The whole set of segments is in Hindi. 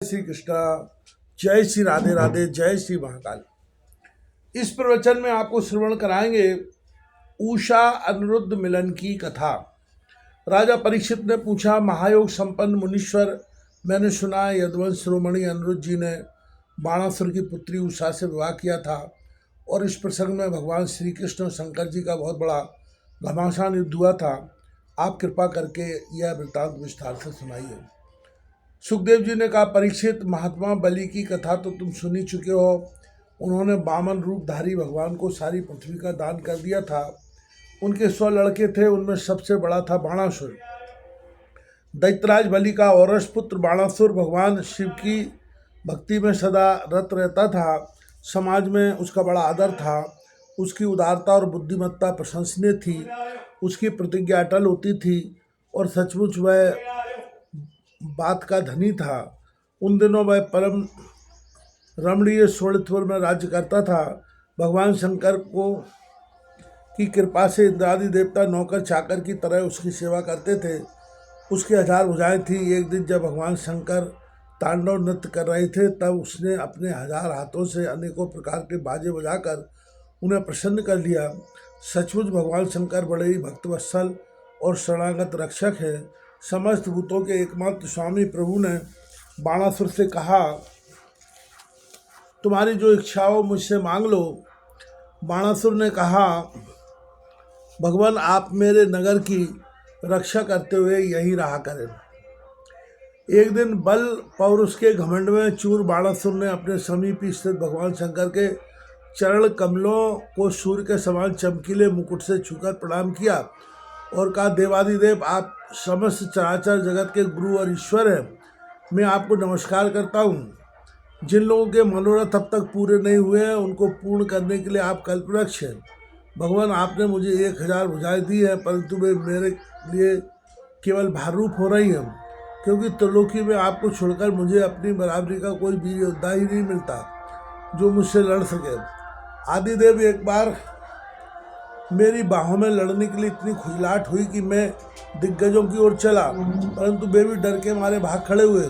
श्री कृष्णा, जय श्री राधे राधे, जय श्री महाकाल। इस प्रवचन में आपको श्रवण कराएंगे उषा अनिरुद्ध मिलन की कथा। राजा परीक्षित ने पूछा, महायोग संपन्न मुनीश्वर, मैंने सुना यदुवंश शिरोमणि अनिरुद्ध जी ने बाणासुर की पुत्री उषा से विवाह किया था और इस प्रसंग में भगवान श्री कृष्ण और शंकर जी का बहुत बड़ा घमासान युद्ध हुआ था। आप कृपा करके यह वृत्तांत विस्तार से सुनाइए। सुखदेव जी ने कहा, परीक्षित, महात्मा बलि की कथा तो तुम सुन ही चुके हो। उन्होंने वामन रूपधारी भगवान को सारी पृथ्वी का दान कर दिया था। उनके 100 लड़के थे, उनमें सबसे बड़ा था बाणासुर। दैत्यराज बलि का औरस पुत्र बाणासुर भगवान शिव की भक्ति में सदा रत रहता था। समाज में उसका बड़ा आदर था। उसकी उदारता और बुद्धिमत्ता प्रशंसनीय थी। उसकी प्रतिज्ञा अटल होती थी और सचमुच वह बात का धनी था। उन दिनों वह परम रमणीय सोलित्वर में राज्य करता था। भगवान शंकर को की कृपा से इंद्रादि देवता नौकर चाकर की तरह उसकी सेवा करते थे। उसकी 1000 भुजाएं थी। एक दिन जब भगवान शंकर तांडव नृत्य कर रहे थे, तब उसने अपने 1000 हाथों से अनेकों प्रकार के बाजे बजाकर उन्हें प्रसन्न कर लिया। सचमुच भगवान शंकर बड़े ही भक्तवत्सल और शरणागत रक्षक हैं। समस्त भूतों के एकमात्र स्वामी प्रभु ने बाणासुर से कहा, तुम्हारी जो इच्छा हो मुझसे मांग लो। बाणासुर ने कहा, भगवान आप मेरे नगर की रक्षा करते हुए यहीं रहा करें। एक दिन बल पौरुष के घमंड में चूर बाणासुर ने अपने समीप स्थित भगवान शंकर के चरण कमलों को सूर्य के समान चमकीले मुकुट से छूकर प्रणाम किया और कहा, देवादिदेव, आप समस्त चराचर जगत के गुरु और ईश्वर हैं। मैं आपको नमस्कार करता हूँ। जिन लोगों के मनोरथ अब तक पूरे नहीं हुए हैं, उनको पूर्ण करने के लिए आप कल्पवृक्ष हैं। भगवान, आपने मुझे 1000 भुजाएं दी हैं, परंतु वे मेरे लिए केवल भाररूप हो रही हैं, क्योंकि त्रिलोकी में आपको छोड़कर मुझे अपनी बराबरी का कोई वीर योद्धा ही नहीं मिलता जो मुझसे लड़ सके। आदिदेव, एक बार मेरी बाहों में लड़ने के लिए इतनी खुजलाहट हुई कि मैं दिग्गजों की ओर चला, परंतु वे भी डर के मारे भाग खड़े हुए।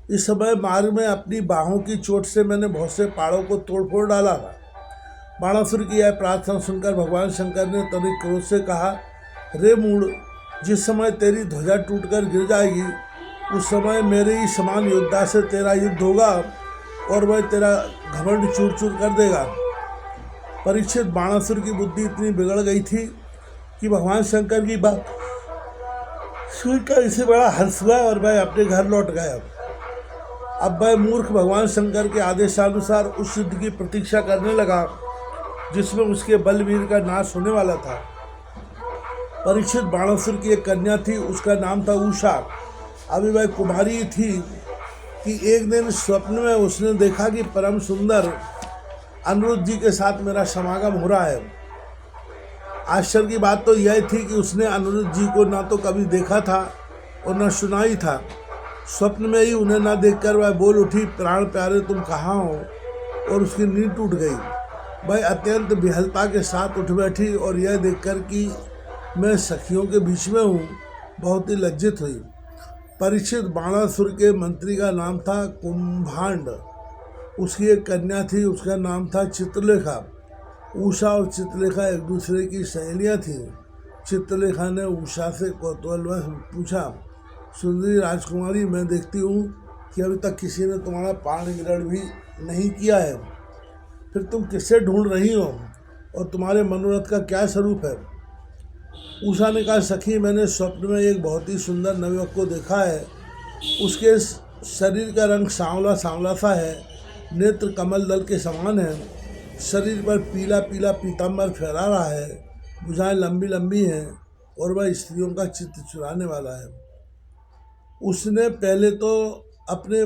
इस समय मार्ग में अपनी बाहों की चोट से मैंने बहुत से पहाड़ों को तोड़ फोड़ डाला था। बाणासुर की यह प्रार्थना सुनकर भगवान शंकर ने तनिक क्रोध से कहा, रे मूढ़, जिस समय तेरी ध्वजा टूटकर गिर जाएगी, उस समय मेरे ही समान योद्धा से तेरा युद्ध होगा और वह तेरा घमंड चूर चूर कर देगा। परीक्षित, बाणासुर की बुद्धि इतनी बिगड़ गई थी कि भगवान शंकर की बात सुनकर इसे बड़ा हर्ष हुआ और वह अपने घर लौट गया। अब वह मूर्ख भगवान शंकर के आदेशानुसार उस युद्ध की प्रतीक्षा करने लगा जिसमें उसके बलवीर का नाश होने वाला था। परीक्षित, बाणासुर की एक कन्या थी, उसका नाम था उषा। अभी वह कुमारी थी कि एक दिन स्वप्न में उसने देखा कि परम सुंदर अनिरुद्ध जी के साथ मेरा समागम हो रहा है। आश्चर्य की बात तो यह थी कि उसने अनिरुद्ध जी को ना तो कभी देखा था और न सुना ही था। स्वप्न में ही उन्हें ना देखकर वह बोल उठी, प्राण प्यारे, तुम कहाँ हो? और उसकी नींद टूट गई। वह अत्यंत विहलता के साथ उठ बैठी और यह देखकर कि मैं सखियों के बीच में हूँ, बहुत ही लज्जित हुई। परीक्षित, बाणासुर के मंत्री का नाम था कुंभांड। उसकी एक कन्या थी, उसका नाम था चित्रलेखा। उषा और चित्रलेखा एक दूसरे की सहेलियां थीं। चित्रलेखा ने उषा से कौतूहलवश पूछा, सुंदरी राजकुमारी, मैं देखती हूँ कि अभी तक किसी ने तुम्हारा पाणी ग्रहण भी नहीं किया है, फिर तुम किससे ढूंढ रही हो और तुम्हारे मनोरथ का क्या स्वरूप है? उषा ने कहा, सखी, मैंने स्वप्न में एक बहुत ही सुंदर नवयुवक को देखा है। उसके शरीर का रंग सांवला सांवला सा है, नेत्र कमल दल के समान है, शरीर पर पीला पीला पीताम्बर फहरा रहा है, भुजाएं लंबी लंबी हैं और वह स्त्रियों का चित्त चुराने वाला है। उसने पहले तो अपने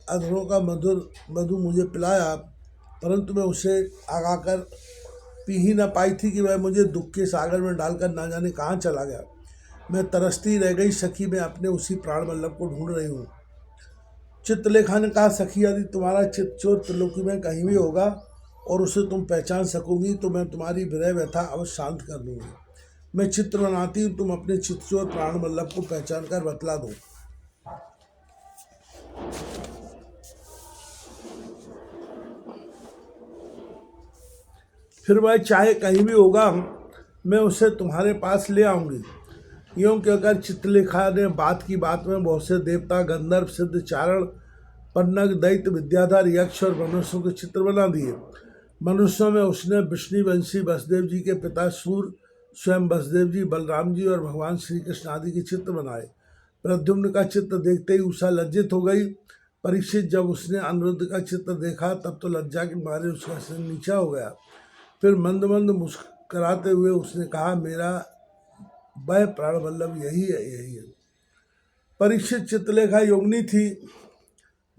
अधरों का मधुर मधु मुझे पिलाया, परंतु मैं उसे आगाकर पी ही न पाई थी कि वह मुझे दुख के सागर में डालकर ना जाने कहाँ चला गया। मैं तरसती रह गई सखी, मैं अपने उसी प्राण वल्लभ को ढूंढ रही हूँ। चित्रलेखा ने कहा, सखी, यदि तुम्हारा चित्त चोर त्रिलोकी में कहीं भी होगा और उसे तुम पहचान सकोगी तो मैं तुम्हारी विरह व्यथा अवश्य शांत कर दूँगी। मैं चित्र बनाती हूँ, तुम अपने चित्रचोर प्राण वल्लभ को पहचान कर बतला दो। फिर वह चाहे कहीं भी होगा, मैं उसे तुम्हारे पास ले आऊंगी। यूं कहकर चित्रलेखा ने बात की बात में बहुत से देवता, गंधर्व, सिद्ध, चारण, पन्नग, दैत्य, विद्याधर, यक्ष और मनुष्यों के चित्र बना दिए। मनुष्यों में उसने विष्णुवंशी वसुदेव जी के पिता सूर, स्वयं वसुदेव जी, बलराम जी और भगवान श्री कृष्ण आदि के चित्र बनाए। प्रद्युम्न का चित्र देखते ही उषा लज्जित हो गई। परीक्षित जब उसने अनिरुद्ध का चित्र देखा तब तो लज्जा के मारे उसका सिर नीचा हो गया। फिर मंद मंद मुस्कुराते हुए उसने कहा, मेरा वह प्राण वल्लभ यही है, यही है। परीक्षित चित्रलेखा योगिनी थी।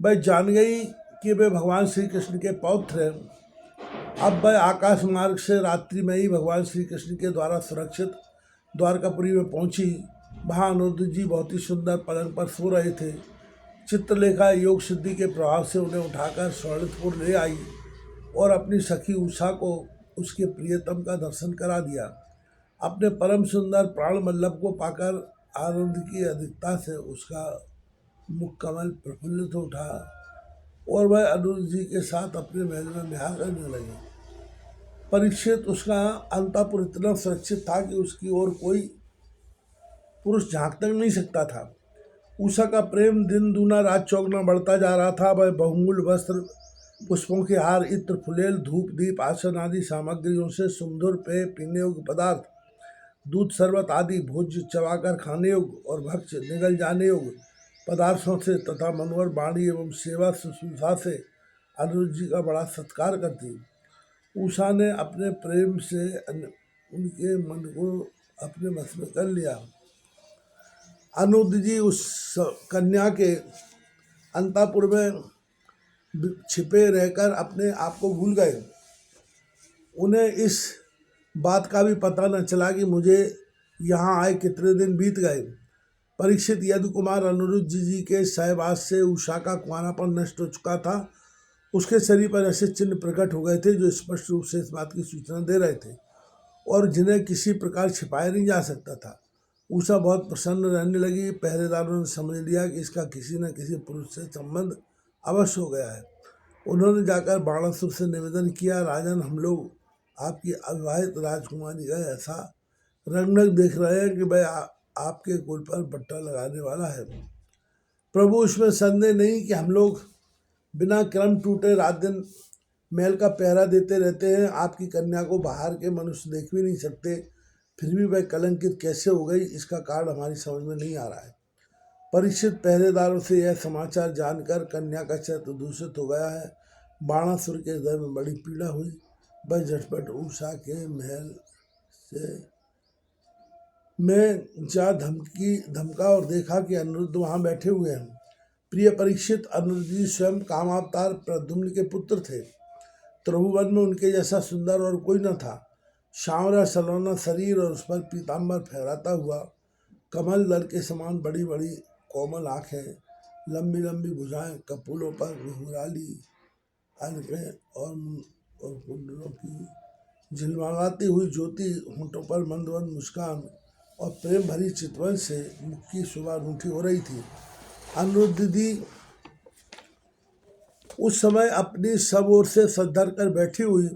वह जान गई कि वे भगवान श्री कृष्ण के पौत्र हैं। अब वह आकाश मार्ग से रात्रि में ही भगवान श्री कृष्ण के द्वारा सुरक्षित द्वारकापुरी में पहुंची। वहाँ अनिरुद्ध जी बहुत ही सुंदर पलंग पर सो रहे थे। चित्रलेखा योग सिद्धि के प्रभाव से उन्हें उठाकर स्वर्णितपुर ले आई और अपनी सखी उषा को उसके प्रियतम का दर्शन करा दिया। अपने परम सुंदर प्राण वल्लभ को पाकर आनंद की अधिकता से उसका मुख कमल प्रफुल्लित उठा और वह अनिरुद्ध जी के साथ अपने महल में विहार करने लगे। परीक्षित उसका अंतःपुर इतना सुरक्षित था कि उसकी ओर कोई पुरुष झांक तक नहीं सकता था। उषा का प्रेम दिन दूना रात चौगुना बढ़ता जा रहा था। वह बहुमूल्य वस्त्र, पुष्पों के हार, इत्र, फुलेल, धूप, दीप, आसन आदि सामग्रियों से सुमधुर पेय, पीने योग्य पदार्थ, दूध, शरबत आदि भोज्य, चबाकर खाने योग्य और भक्ष निगल जाने योग्य पदार्थों से तथा मनोहर वाणी एवं सेवा शुश्रूषा से अनिरुद्ध जी का बड़ा सत्कार करती। उषा ने अपने प्रेम से उनके मन को अपने वश में कर लिया। अनिरुद्ध जी उस कन्या के अंतःपुर में छिपे रहकर अपने आप को भूल गए। उन्हें इस बात का भी पता न चला कि मुझे यहाँ आए कितने दिन बीत गए। परीक्षित यदु कुमार अनिरुद्ध जी के सहवास से उषा का कुंवारापन नष्ट हो चुका था। उसके शरीर पर ऐसे चिन्ह प्रकट हो गए थे जो स्पष्ट रूप से इस बात की सूचना दे रहे थे और जिन्हें किसी प्रकार छिपाया नहीं जा सकता था। उषा बहुत प्रसन्न रहने लगी। पहरेदारों ने समझ लिया कि इसका किसी न किसी पुरुष से संबंध अवश्य हो गया है। उन्होंने जाकर बाणासुर से निवेदन किया, राजन, हम लोग आपकी अविवाहित राजकुमारी का ऐसा रंगनक देख रहे हैं कि वह आपके कुल पर बट्टा लगाने वाला है। प्रभु, इसमें संदेह नहीं कि हम लोग बिना क्रम टूटे रात दिन महल का पहरा देते रहते हैं। आपकी कन्या को बाहर के मनुष्य देख भी नहीं सकते, फिर भी वह कलंकित कैसे हो गई, इसका कारण हमारी समझ में नहीं आ रहा है। परीक्षित पहरेदारों से यह समाचार जानकर कन्या का चरित्र दूषित हो गया है। बाणासुर के हृदय में बड़ी पीड़ा हुई। वह झटपट उषा के महल से में जा धमका और देखा कि अनिरुद्ध वहाँ बैठे हुए हैं। प्रिय परीक्षित, अनिरुद्ध जी स्वयं कामावतार प्रद्युम्न के पुत्र थे। त्रिभुवन में उनके जैसा सुंदर और कोई न था। सांवरा सलोना शरीर और उस पर पीताम्बर फहराता हुआ, कमल दल के समान बड़ी बड़ी कोमल आँखें, लंबी लंबी भुजाएं, कपूलों पर घुंघराली अलकें और कुंडलों की झिलमिलाती हुई ज्योति, होंठों पर मंद मंद मुस्कान और प्रेम भरी चितवन से मुख की शोभा रूठी हो रही थी। अनिरुद्ध जी उस समय अपनी सब ओर से सद्धर कर बैठी हुई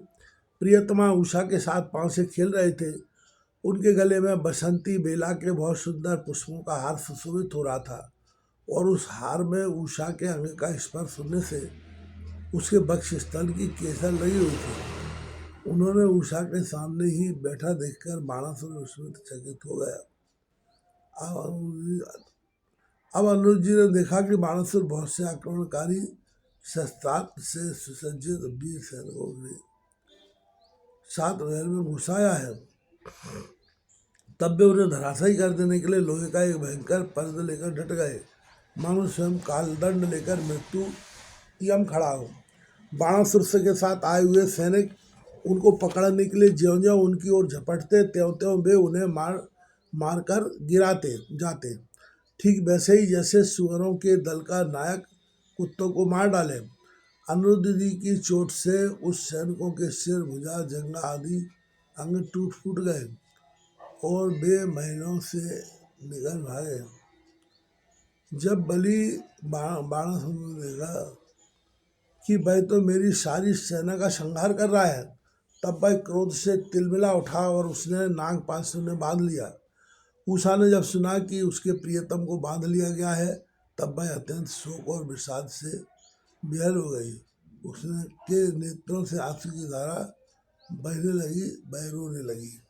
प्रियतमा उषा के साथ पांव से खेल रहे थे। उनके गले में बसंती बेला के बहुत सुंदर पुष्पों का हार सुशोभित हो रहा था और उस हार में उषा के अंग का स्पर्श होने से उसके वक्ष स्थल की केसर लगी हुई थी। उन्होंने उषा के सामने ही बैठा देखकर बाणासुर उसमें चकित हो गया। अब अनिरुद्ध जी ने देखा कि बाणासुर बहुत से आक्रमणकारी शस्त्रास्त्र से सुसज्जित वीर सैनिकों के साथ महल में घुस आया है। तब वे उन्हें धराशायी कर देने के लिए लोहे का एक भयंकर पर्द लेकर डट गए, मानो स्वयं कालदंड लेकर मृत्यु यम खड़ा हो। बाणासुर के साथ आए हुए सैनिक उनको पकड़ने के लिए ज्यों ज्यों उनकी ओर झपटते त्यों त्यों वे उन्हें मार कर गिराते जाते, ठीक वैसे ही जैसे सुअरों के दल का नायक कुत्तों को मार डाले। अनिरुद्ध जी की चोट से उस सैनिकों के सिर, भुजा, जंघा आदि अंग टूट फूट गए और बे महीनों से निकल भागे। जब बलि बाणासुर ने देखा कि भाई तो मेरी सारी सेना का संहार कर रहा है, तब भाई क्रोध से तिलमिला उठा और उसने नाग पाश से उन्हें बांध लिया। उषा ने जब सुना कि उसके प्रियतम को बांध लिया गया है, तब भाई अत्यंत शोक और विषाद से विहल हो गई। उसने के नेत्रों से आंसू की धारा बहने लगी, बह रोने लगी।